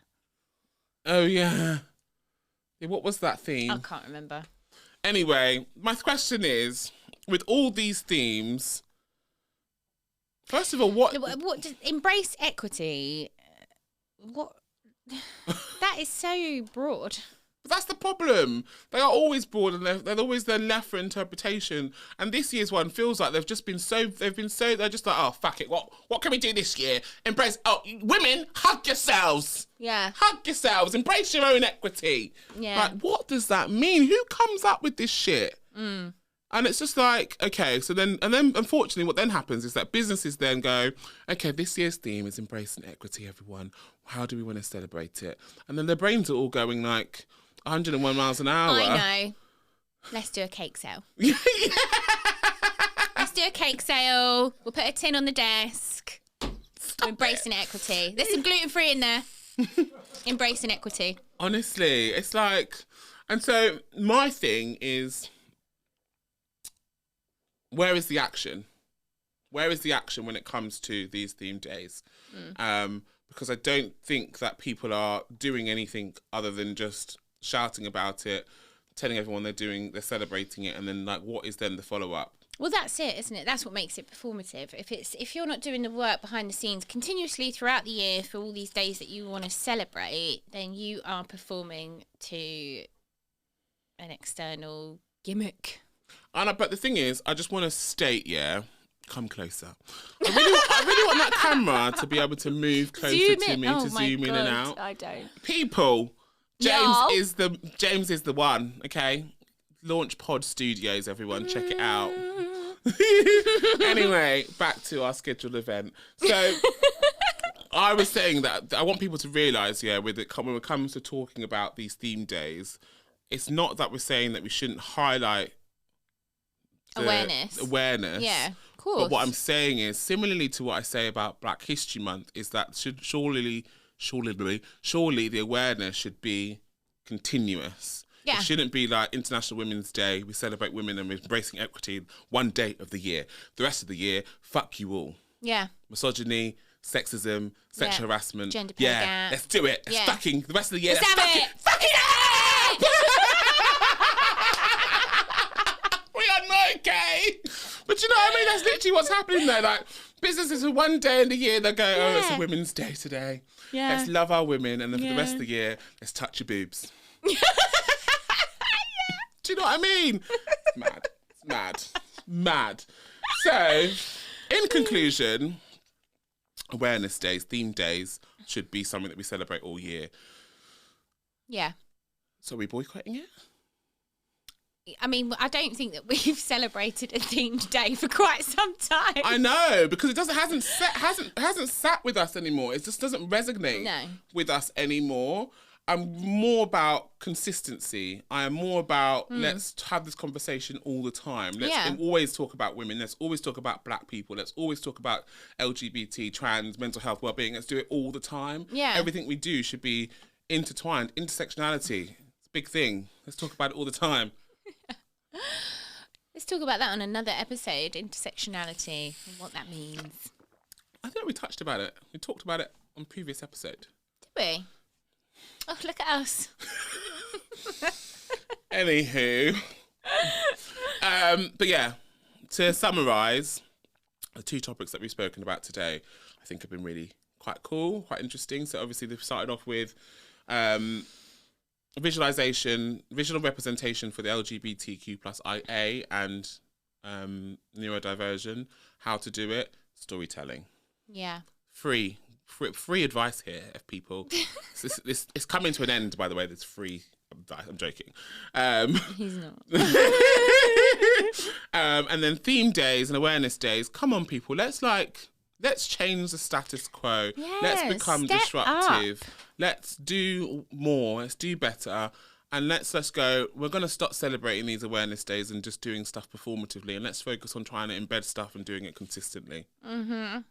Oh, yeah. What was that theme? I can't remember. Anyway, my question is, with all these themes, first of all, what does embrace equity? What? That is so broad. But that's the problem. They are always broad and they're always left for interpretation. And this year's one feels like they're just like, oh, fuck it. What can we do this year? Embrace, women, hug yourselves. Yeah. Hug yourselves. Embrace your own equity. Yeah. Like, what does that mean? Who comes up with this shit? And it's just like, okay, so then unfortunately what then happens is that businesses then go, okay, this year's theme is embracing equity, everyone. How do we want to celebrate it? And then their brains are all going like 101 miles an hour. I know. Let's do a cake sale. Let's do a cake sale. We'll put a tin on the desk. We're embracing equity. There's some gluten-free in there. Embracing equity. Honestly, it's like, and so my thing is, where is the action? Where is the action when it comes to these theme days? Because I don't think that people are doing anything other than just shouting about it, telling everyone they're celebrating it, and then like, what is then the follow-up? Well, that's it, isn't it? That's what makes it performative. If you're not doing the work behind the scenes continuously throughout the year for all these days that you want to celebrate, then you are performing to an external gimmick. But the thing is, I just want to state, come closer. I really want that camera to be able to move closer to me, to zoom in and out. I don't. People, James Y'all. is the one. Okay, Launch Pod Studios, everyone, check it out. Anyway, back to our scheduled event. So I was saying that I want people to realise, when it comes to talking about these theme days, it's not that we're saying that we shouldn't highlight awareness. Yeah, of course. But what I'm saying is, similarly to what I say about Black History Month, is that surely the awareness should be continuous. Yeah. It shouldn't be like International Women's Day, we celebrate women and we're embracing equity one day of the year. The rest of the year, fuck you all. Yeah. Misogyny, sexism, sexual harassment. Gender pay gap. Let's do it. Let's fucking, the rest of the year, Let's have it. Fuck it up! We are not okay. But you know what I mean? That's literally what's happening there. Like, businesses for one day in the year, they go, oh, it's a Women's Day today. Yeah. Let's love our women. And then for the rest of the year, let's touch your boobs. Do you know what I mean? It's mad. So, in conclusion, awareness days, theme days should be something that we celebrate all year. Yeah. So are we boycotting it? I mean, I don't think that we've celebrated a themed day for quite some time. I know, because it hasn't sat with us anymore. It just doesn't resonate with us anymore. I'm more about consistency. I am more about let's have this conversation all the time. Let's always talk about women. Let's always talk about Black people. Let's always talk about LGBT, trans, mental health, well-being. Let's do it all the time. Yeah. Everything we do should be intertwined. Intersectionality. It's a big thing. Let's talk about it all the time. Let's talk about that on another episode, intersectionality and what that means. I think we touched about it. We talked about it on previous episode. Did we? Oh, look at us. Anywho. But yeah, to summarise, the 2 topics that we've spoken about today, I think have been really quite cool, quite interesting. So obviously they've started off with visual representation for the LGBTQ plus IA and neurodiversion, how to do it, storytelling. Yeah. Free advice here, if people. It's coming to an end, by the way. There's free advice. I'm joking. He's not. And then theme days and awareness days. Come on, people. Let's change the status quo. Yes, let's become step disruptive. up. Let's do more. Let's do better. And let's go. We're going to stop celebrating these awareness days and just doing stuff performatively. And let's focus on trying to embed stuff and doing it consistently. And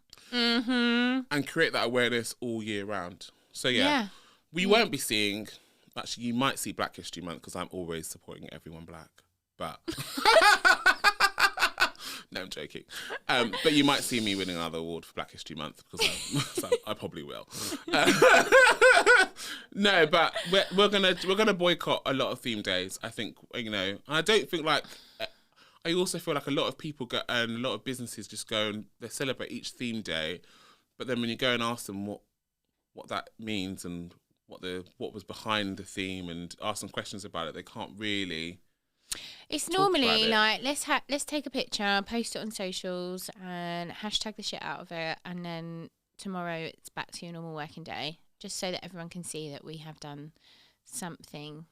create that awareness all year round. So yeah. We won't be seeing. Actually, you might see Black History Month because I'm always supporting everyone black. But no, I'm joking. But you might see me winning another award for Black History Month because I probably will. No, but we're gonna boycott a lot of theme days. I think, you know. I don't think I also feel like a lot of people go and a lot of businesses just go and they celebrate each theme day, but then when you go and ask them what that means and what was behind the theme and ask them questions about it, they can't really. It's normally like let's take a picture, post it on socials, and hashtag the shit out of it, and then tomorrow it's back to your normal working day, just so that everyone can see that we have done something.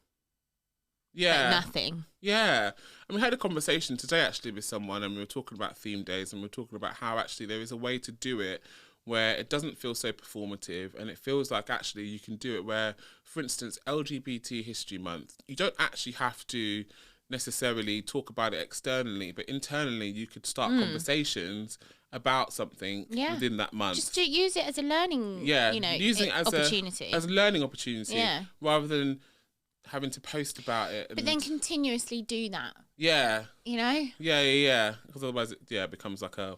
Yeah. But nothing. Yeah. And we had a conversation today actually with someone, and we were talking about theme days, and we were talking about how actually there is a way to do it where it doesn't feel so performative, and it feels like actually you can do it where, for instance, LGBT History Month, you don't actually have to necessarily talk about it externally, but internally you could start conversations about something within that month. Just to use it as a learning, using it as opportunity. As a learning opportunity, rather than having to post about it. But then continuously do that. Yeah. You know? Yeah. Because otherwise it becomes like a...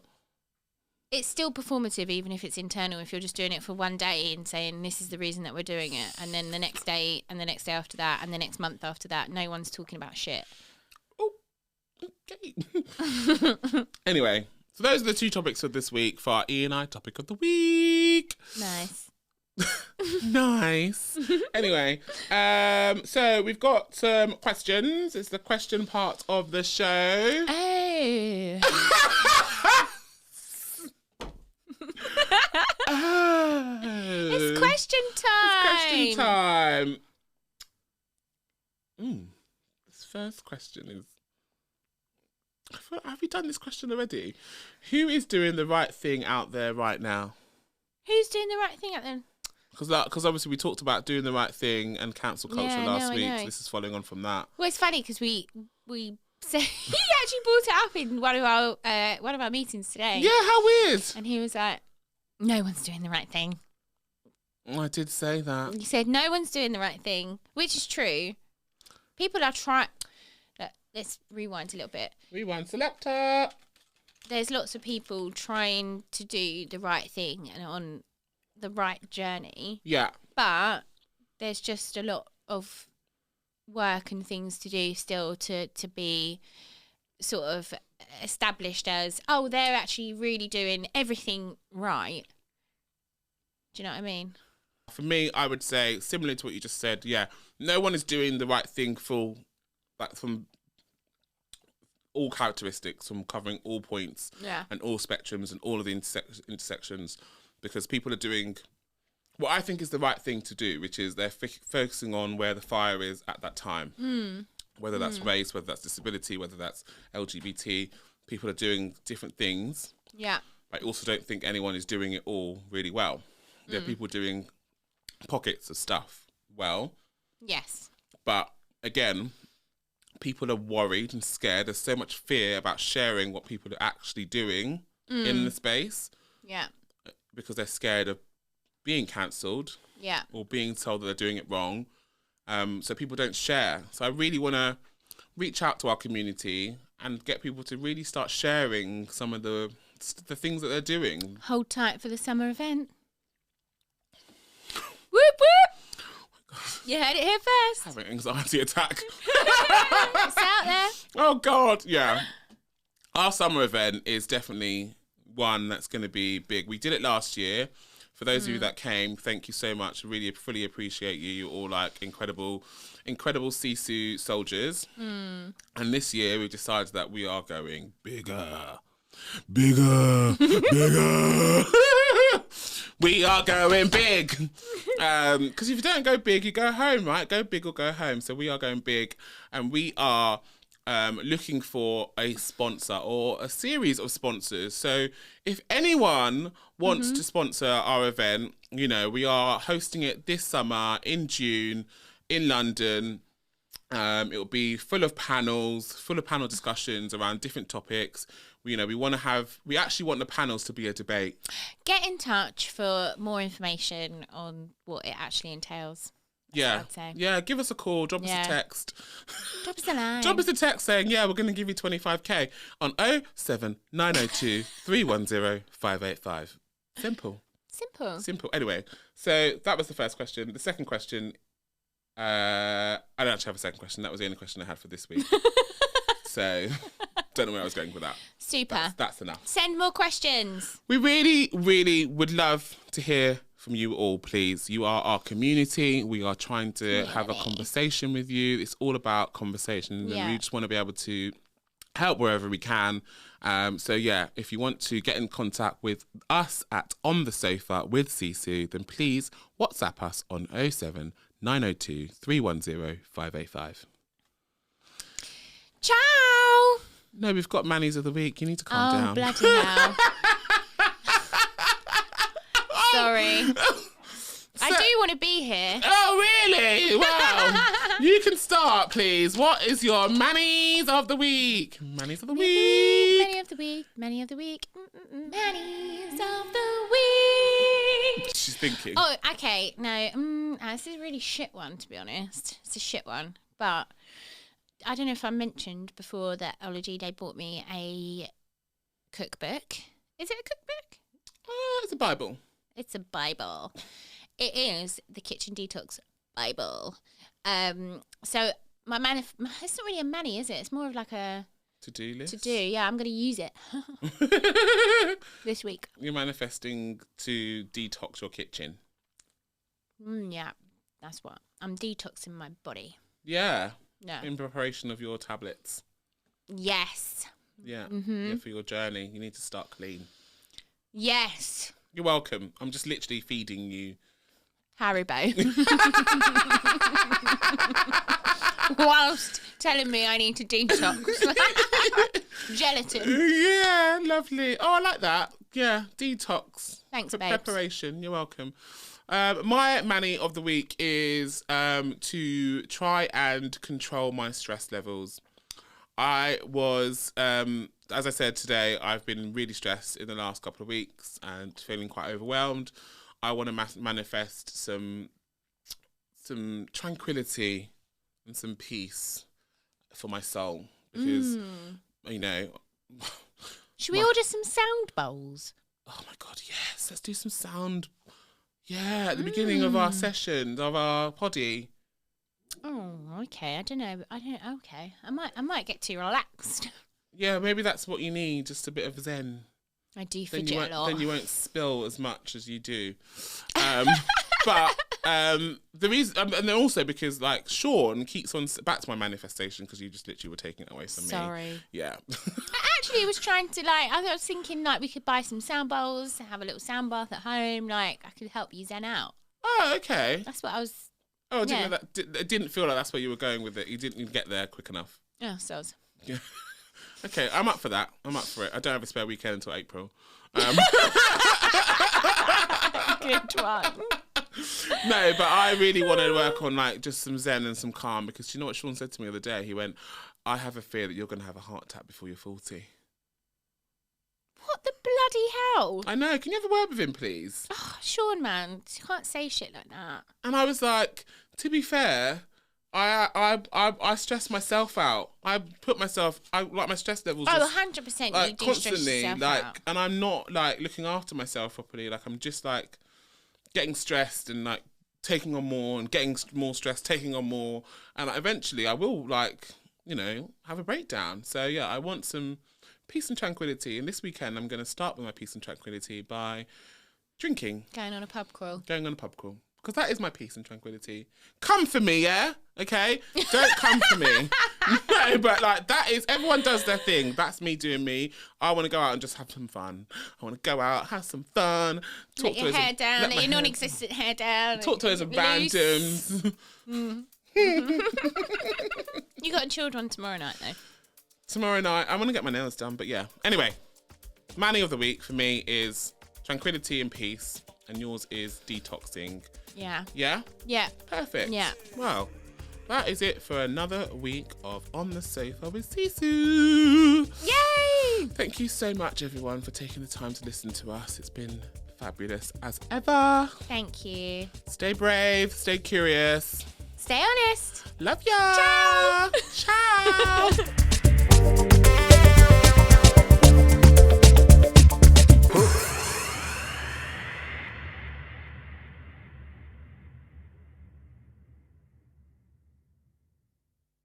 It's still performative, even if it's internal, if you're just doing it for one day and saying this is the reason that we're doing it, and then the next day and the next day after that and the next month after that, no one's talking about shit. Oh, okay. Anyway, so those are the 2 topics for this week for our E&I topic of the week. Nice. Nice. Anyway, so we've got some questions. It's the question part of the show. Oh. It's question time. This first question is... Have we done this question already? Who is doing the right thing out there right now? Who's doing the right thing out there? Because obviously we talked about doing the right thing and cancel culture last week. So this is following on from that. Well, it's funny because we said he actually brought it up in one of our meetings today. Yeah, how weird. And he was like, "No one's doing the right thing." I did say that. You said no one's doing the right thing, which is true. People are trying. Let's rewind a little bit. Rewind selector. There's lots of people trying to do the right thing and on the right journey. Yeah. But there's just a lot of work and things to do still to be sort of established as, oh, they're actually really doing everything right. Do you know what I mean? For me, I would say, similar to what you just said, yeah, no one is doing the right thing from all characteristics, from covering all points and all spectrums and all of the intersections, because people are doing what I think is the right thing to do, which is they're focusing on where the fire is at that time. Whether that's race, whether that's disability, whether that's LGBT, people are doing different things. Yeah. I also don't think anyone is doing it all really well. There are people doing pockets of stuff well. Yes. But again, people are worried and scared. There's so much fear about sharing what people are actually doing in the space. Yeah. Because they're scared of being cancelled. Yeah. Or being told that they're doing it wrong. So people don't share. So I really want to reach out to our community and get people to really start sharing some of the things that they're doing. Hold tight for the summer event. Whoop whoop! You heard it here first. Having an anxiety attack. It's out there. Oh God, yeah. Our summer event is definitely one that's going to be big. We did it last year. For those of you that came, thank you so much. Really, fully appreciate you. You're all like incredible Sisu soldiers. And this year we decided that we are going bigger. Bigger. We are going big. Because if you don't go big, you go home, right? Go big or go home. So we are going big, and we are looking for a sponsor or a series of sponsors. So if anyone wants to sponsor our event, you know, we are hosting it this summer in June in London. It will be full of panel discussions around different topics. We actually want the panels to be a debate. Get in touch for more information on what it actually entails. Yeah. I'd say. Yeah, give us a call, drop us a text. Drop us a line. Drop us a text saying, yeah, we're going to give you 25k on 07902 310 585. Simple. Anyway, so that was the first question. The second question, I don't actually have a second question. That was the only question I had for this week. So, don't know where I was going with that. Super. That's enough. Send more questions. We really, really would love to hear from you all, please. You are our community. We are trying to have a conversation with you. It's all about conversation. And we just want to be able to help wherever we can. So yeah, if you want to get in contact with us at On The Sofa with Sisu, then please WhatsApp us on 07 902 310 585. Ciao! No, we've got Mannies of the Week. You need to calm down. Oh, bloody hell. Sorry. I do want to be here. Oh, really? Well, you can start, please. What is your Mannies of the Week? Mannies of the Week. Manny of the Week. Mannies of the Week. She's thinking. Oh, okay. No, this is a really shit one, to be honest. It's a shit one. But I don't know if I mentioned before that Olajide bought me a cookbook. Is it a cookbook? It's a Bible. It's a Bible. It is the Kitchen Detox Bible. So my it's not really a mani, is it? It's more of like a to-do list. To do, yeah. I'm going to use it this week. You're manifesting to detox your kitchen. Yeah, that's what I'm detoxing my body. Yeah. Yeah. In preparation of your tablets. Yes. Yeah. Yeah. For your journey, you need to start clean. Yes. You're welcome. I'm just literally feeding you Haribo. Whilst telling me I need to detox. Gelatin. Yeah, lovely. Oh, I like that. Yeah, detox. Thanks, for babes. Preparation. You're welcome. My Manny of the week is to try and control my stress levels. I was, as I said today, I've been really stressed in the last couple of weeks and feeling quite overwhelmed. I want to manifest some tranquility and some peace for my soul because, you know. Should we order some sound bowls? Oh my God, yes. Let's do some sound. Yeah, at the beginning of our session, of our poddy. Oh, okay. I don't know. Okay. I might get too relaxed. Yeah, maybe that's what you need, just a bit of zen. I do fidget a lot. Then you won't spill as much as you do. But the reason, and then also because like Sean keeps on back to my manifestation because you just literally were taking it away from me. Sorry. Yeah. I actually was trying to I was thinking we could buy some sound bowls, have a little sound bath at home. I could help you zen out. Oh, okay. That's what I was. Oh, I didn't know that. It didn't feel like that's where you were going with it. You didn't get there quick enough. Oh, soz. Yeah. Okay, I'm up for that. I'm up for it. I don't have a spare weekend until April. Good one. No, but I really want to work on just some zen and some calm because do you know what Sean said to me the other day? He went, I have a fear that you're going to have a heart attack before you're 40. What the bloody hell? I know. Can you have a word with him, please? Oh, Sean, man. You can't say shit like that. And I was like, to be fair, I stress myself out. I like my stress levels. Oh, just, 100%. like, You do constantly, stress yourself like, out. and I'm not like looking after myself properly. Like I'm just like getting stressed and like taking on more and getting more stressed, taking on more, and like, eventually I will like have a breakdown. So yeah, I want some peace and tranquility. And this weekend I'm going to start with my peace and tranquility by drinking, Going on a pub crawl. because that is my peace and tranquility. Come for me, yeah? Okay? Don't come for me. No, but like that is, everyone does their thing. That's me doing me. I want to go out and just have some fun. I want to go out, have some fun. Let your hair down, let your non-existent hair down. Talk to us of randoms. You got a chilled one tomorrow night, though. Tomorrow night, I want to get my nails done, but yeah. Anyway, Manny of the week for me is tranquility and peace, and yours is detoxing. Yeah. Yeah? Yeah. Perfect. Yeah. Well, that is it for another week of On the Sofa with Sisu. Yay! Thank you so much, everyone, for taking the time to listen to us. It's been fabulous as ever. Thank you. Stay brave, stay curious. Stay honest. Love ya. Ciao. Ciao.